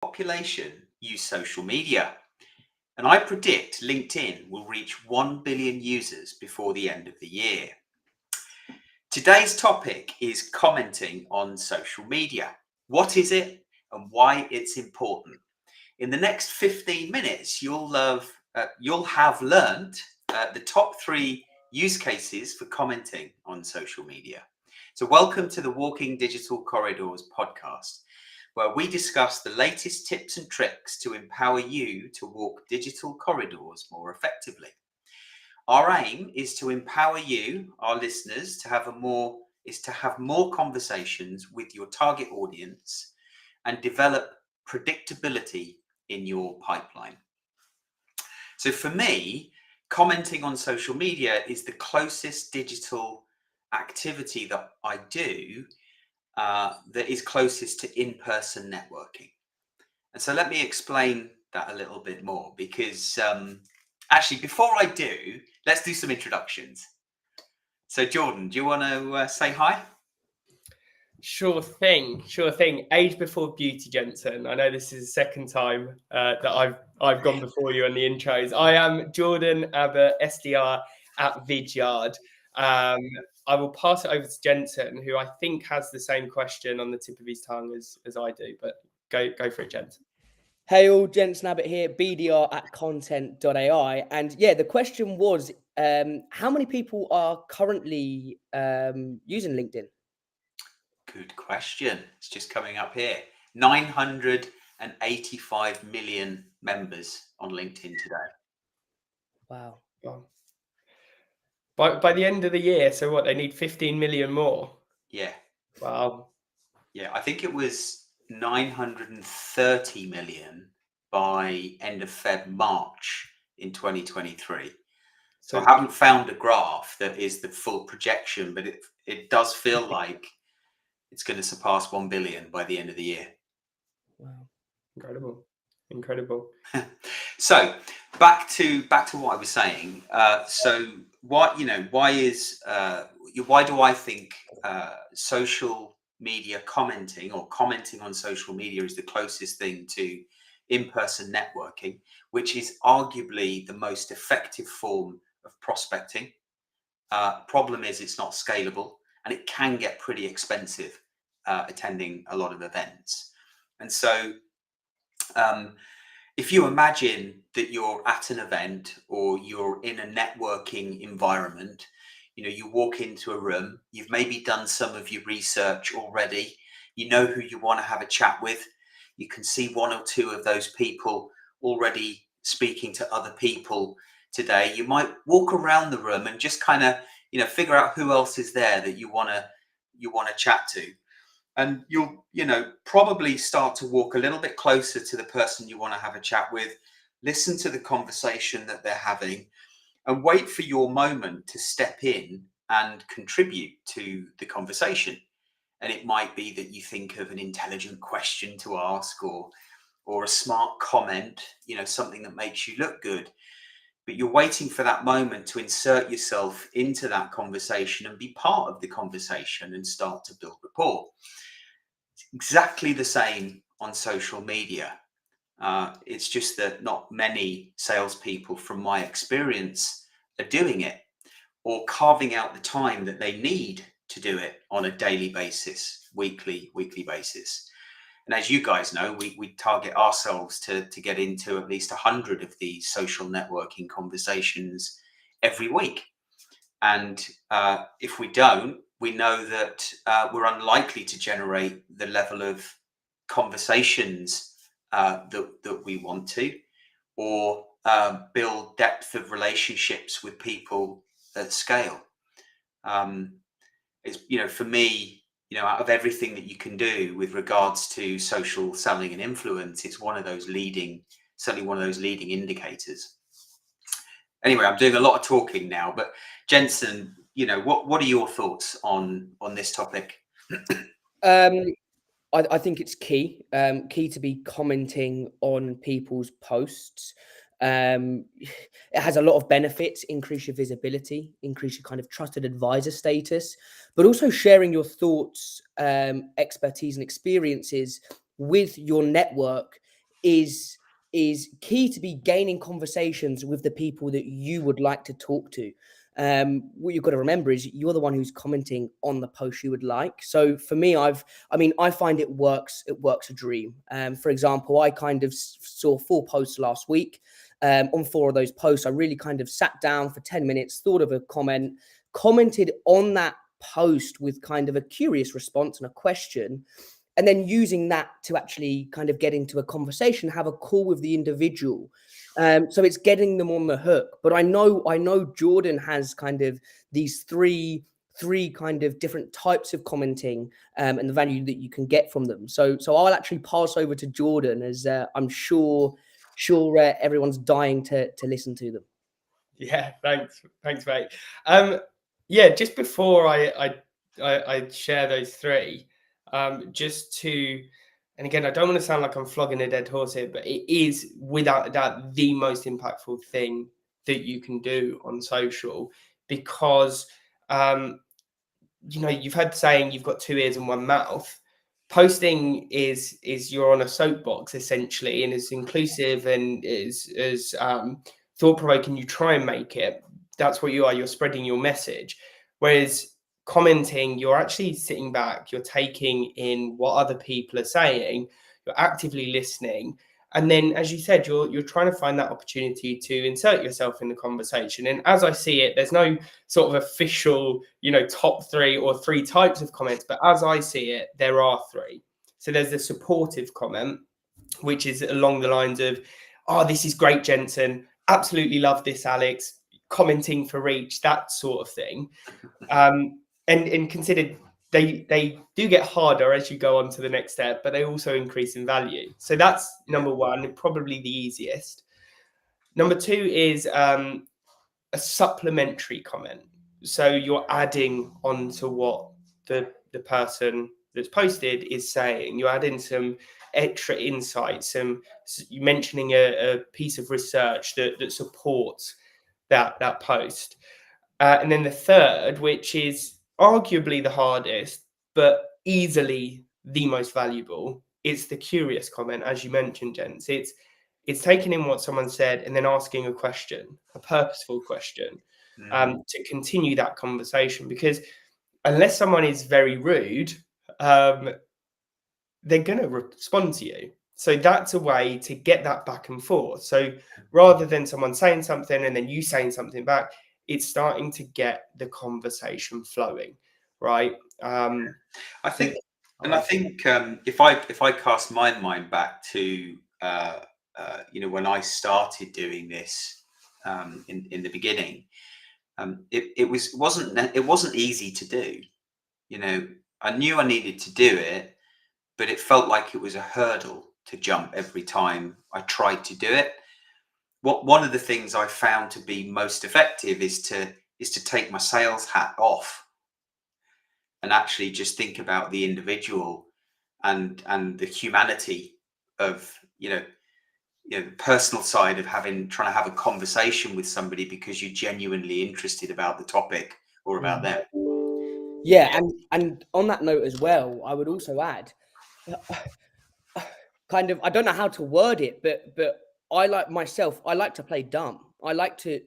Population use social media, and I predict LinkedIn will reach 1 billion users before the end of the year. Today's topic is commenting on social media. What is it and why it's important? In the next 15 minutes, you'll have learned the top 3 use cases for commenting on social media. So welcome to the Walking Digital Corridors podcast, where we discuss the latest tips and tricks to empower you to walk digital corridors more effectively. Our aim is to empower you, our listeners, to have more conversations with your target audience and develop predictability in your pipeline. So for me, commenting on social media is the closest digital activity that I do that is closest to in-person networking. And so let me explain that a little bit more, because actually, before I do, let's do some introductions. So Jordan, do you want to say hi? Sure thing. Age before beauty, Jensen. I know this is the second time that I've gone before you on the intros. I am Jordan Abbott, SDR at Vidyard. I will pass it over to Jensen, who I think has the same question on the tip of his tongue as I do. But go for it, Jensen. Hey all, Jensen Abbott here, BDR at content.ai. And yeah, the question was, how many people are currently using LinkedIn? Good question. It's just coming up here. 985 million members on LinkedIn today. Wow. By the end of the year, so what, they need 15 million more? Yeah. Wow. Yeah, I think it was 930 million by end of March in 2023. So I haven't found a graph that is the full projection, but it does feel like it's going to surpass 1 billion by the end of the year. Wow. Incredible. So back to what I was saying. So why do I think social media commenting or commenting on social media is the closest thing to in-person networking, which is arguably the most effective form of prospecting. Problem is it's not scalable, and it can get pretty expensive attending a lot of events. And so if you imagine that you're at an event or you're in a networking environment, you walk into a room, you've maybe done some of your research already, you know who you want to have a chat with, you can see 1 or 2 of those people already speaking to other people today. You might walk around the room and just kind of, figure out who else is there that you want to chat to. And you'll, probably start to walk a little bit closer to the person you want to have a chat with, listen to the conversation that they're having, and wait for your moment to step in and contribute to the conversation. And it might be that you think of an intelligent question to ask or a smart comment, something that makes you look good. But you're waiting for that moment to insert yourself into that conversation and be part of the conversation and start to build rapport. It's exactly the same on social media. It's just that not many salespeople, from my experience, are doing it or carving out the time that they need to do it on a daily basis, weekly basis. And as you guys know, we target ourselves to get into at least 100 of these social networking conversations every week. And if we don't, we know that we're unlikely to generate the level of conversations that we want to, or build depth of relationships with people at scale. It's, for me, out of everything that you can do with regards to social selling and influence, it's certainly one of those leading indicators. Anyway, I'm doing a lot of talking now, but Jensen, what are your thoughts on this topic? I think it's key to be commenting on people's posts. It has a lot of benefits: increase your visibility, increase your kind of trusted advisor status, but also sharing your thoughts, expertise, and experiences with your network is key to be gaining conversations with the people that you would like to talk to. What you've got to remember is you're the one who's commenting on the post you would like. So for me, I find it works a dream. For example, I kind of saw 4 posts last week. On 4 of those posts, I really kind of sat down for 10 minutes, thought of a comment, commented on that post with kind of a curious response and a question, and then using that to actually kind of get into a conversation, have a call with the individual. So it's getting them on the hook. But I know Jordan has kind of these three kind of different types of commenting, and the value that you can get from them. So I'll actually pass over to Jordan, as I'm sure everyone's dying to listen to them. Yeah, thanks, mate. Yeah, just before I share those 3, just to, and again, I don't want to sound like I'm flogging a dead horse here, but it is without a doubt the most impactful thing that you can do on social, because you've heard the saying, you've got 2 ears and 1 mouth. Posting is you're on a soapbox essentially, and it's inclusive and is thought-provoking. You try and make it. That's what you are. You're spreading your message. Whereas commenting, you're actually sitting back, you're taking in what other people are saying, you're actively listening. And then, as you said, you're trying to find that opportunity to insert yourself in the conversation. And as I see it, there's no sort of official, top 3 or 3 types of comments. But as I see it, there are 3. So there's the supportive comment, which is along the lines of, "Oh, this is great, Jensen. Absolutely love this, Alex. Commenting for reach," that sort of thing. And considered, they do get harder as you go on to the next step, but they also increase in value. So that's number 1, probably the easiest. Number 2 is a supplementary comment. So you're adding on to what the person that's posted is saying. You're adding some extra insights, you mentioning a piece of research that supports that post. And then the third, which is arguably the hardest, but easily the most valuable, it's the curious comment, as you mentioned, Jens. It's taking in what someone said and then asking a question, a purposeful question, to continue that conversation. Because unless someone is very rude, they're going to respond to you. So that's a way to get that back and forth. So rather than someone saying something and then you saying something back, it's starting to get the conversation flowing, right? I think if I cast my mind back to when I started doing this in the beginning, it wasn't easy to do. I knew I needed to do it, but it felt like it was a hurdle to jump every time I tried to do it. One of the things I found to be most effective is to take my sales hat off and actually just think about the individual and the humanity of the personal side of trying to have a conversation with somebody because you're genuinely interested about the topic or about them. Yeah, and on that note as well, I would also add, kind of, I don't know how to word it, but I like to play dumb. I like to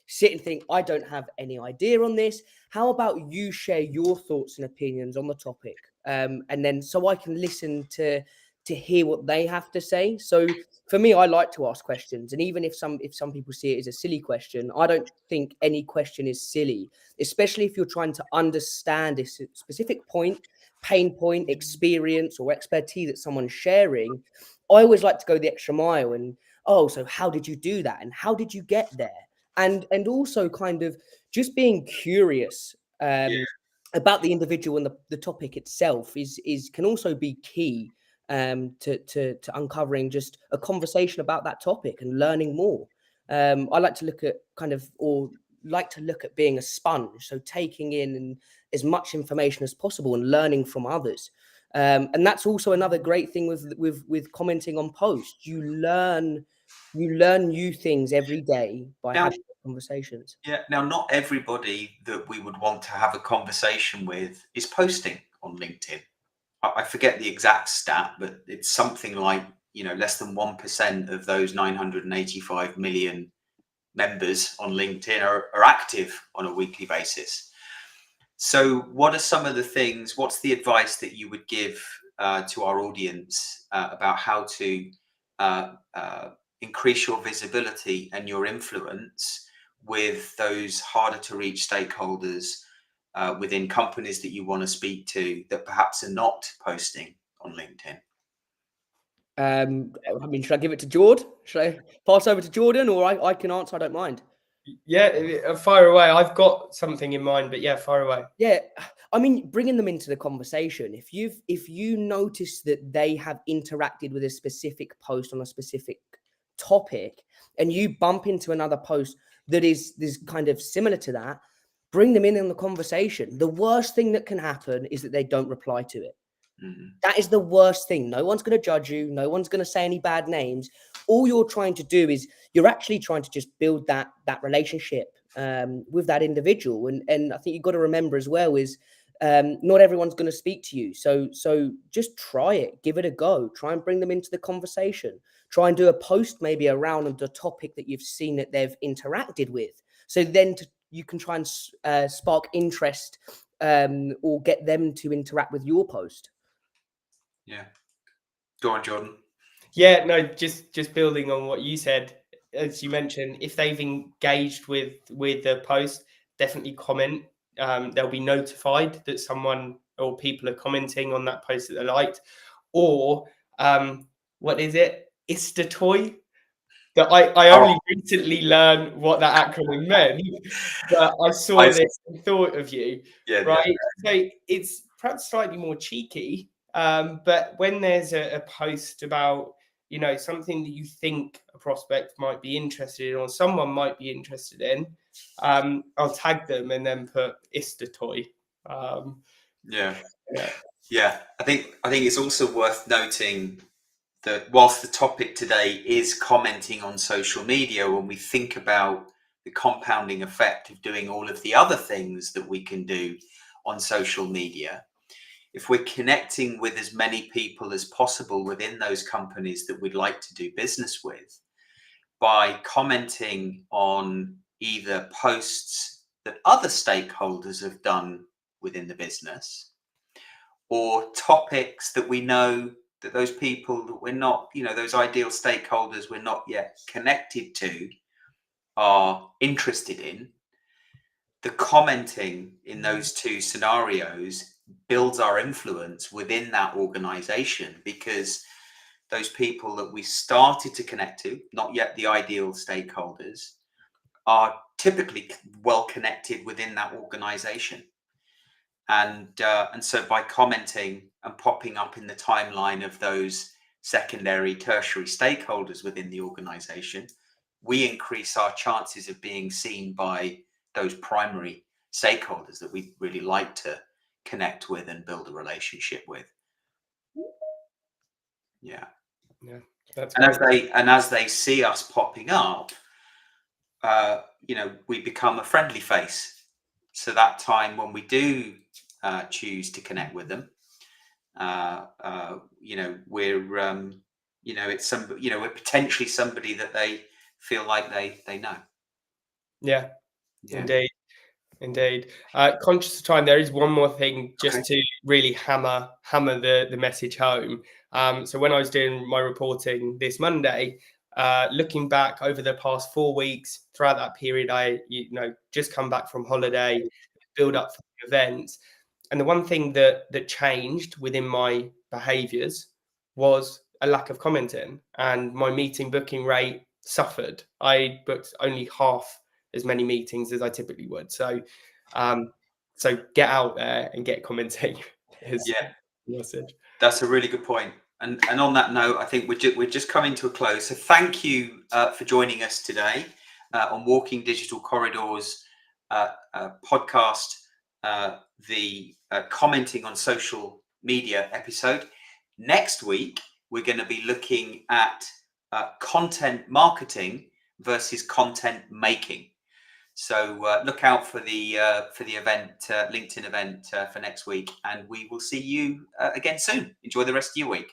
sit and think, I don't have any idea on this. How about you share your thoughts and opinions on the topic? And then so I can listen to hear what they have to say. So for me, I like to ask questions. And even if some people see it as a silly question, I don't think any question is silly, especially if you're trying to understand a specific point, pain point, experience, or expertise that someone's sharing. I always like to go the extra mile and, so how did you do that? And how did you get there? And also kind of just being curious about the individual and the topic itself can also be key to uncovering just a conversation about that topic and learning more. I like to look at being a sponge, so taking in as much information as possible and learning from others. And that's also another great thing with commenting on posts. You learn new things every day by having conversations. Yeah. Now, not everybody that we would want to have a conversation with is posting on LinkedIn. I forget the exact stat, but it's something like less than 1% of those 985 million members on LinkedIn are active on a weekly basis. So what are some of the things, what's the advice that you would give to our audience about how to increase your visibility and your influence with those harder to reach stakeholders within companies that you want to speak to that perhaps are not posting on LinkedIn? I mean, should I give it to Jord? Should I pass over to Jordan, or I can answer? I don't mind. Yeah, fire away. I've got something in mind, but yeah, fire away. Yeah, I mean, bringing them into the conversation. If you notice that they have interacted with a specific post on a specific topic, and you bump into another post that is kind of similar to that, bring them in the conversation. The worst thing that can happen is that they don't reply to it. Mm-hmm. That is the worst thing. No one's going to judge you. No one's going to say any bad names. All you're trying to do is you're actually trying to just build that relationship with that individual. And I think you've got to remember as well is not everyone's going to speak to you. So just try it. Give it a go. Try and bring them into the conversation. Try and do a post maybe around the topic that you've seen that they've interacted with. So then you can try and spark interest or get them to interact with your post. Yeah. Go on, Jordan. Yeah, no, just building on what you said, as you mentioned, if they've engaged with the post, definitely comment. They'll be notified that someone or people are commenting on that post that they liked. Or what is it? Istatoy. That I only recently learned what that acronym meant, but I saw this and thought of you. Yeah, right. Yeah. So it's perhaps slightly more cheeky, but when there's a post about something that you think a prospect might be interested in or someone might be interested in, I'll tag them and then put Istatoy. Yeah. I think it's also worth noting that whilst the topic today is commenting on social media, when we think about the compounding effect of doing all of the other things that we can do on social media, if we're connecting with as many people as possible within those companies that we'd like to do business with, by commenting on either posts that other stakeholders have done within the business or topics that we know that those people that we're not, those ideal stakeholders we're not yet connected to are interested in, the commenting in those two scenarios builds our influence within that organization, because those people that we started to connect to, not yet the ideal stakeholders, are typically well connected within that organization. And so by commenting and popping up in the timeline of those secondary, tertiary stakeholders within the organization, we increase our chances of being seen by those primary stakeholders that we really like to connect with and build a relationship with. Yeah. And as they see us popping up, we become a friendly face. So that time when we do choose to connect with them, we're it's somebody, we're potentially somebody that they feel like they know. Yeah. Indeed. Conscious of time, there is one more thing just to really hammer the message home. So when I was doing my reporting this Monday, looking back over the past 4 weeks, throughout that period, I just come back from holiday, build up for the events. And the one thing that changed within my behaviors was a lack of commenting, and my meeting booking rate suffered. I booked only half as many meetings as I typically would. So get out there and get commenting. Message. That's a really good point. And on that note, I think we're just coming to a close. So thank you for joining us today on Walking Digital Corridors podcast, the commenting on social media episode. Next week, we're going to be looking at content marketing versus content making. So look out for the event, LinkedIn event for next week, and we will see you again soon. Enjoy the rest of your week.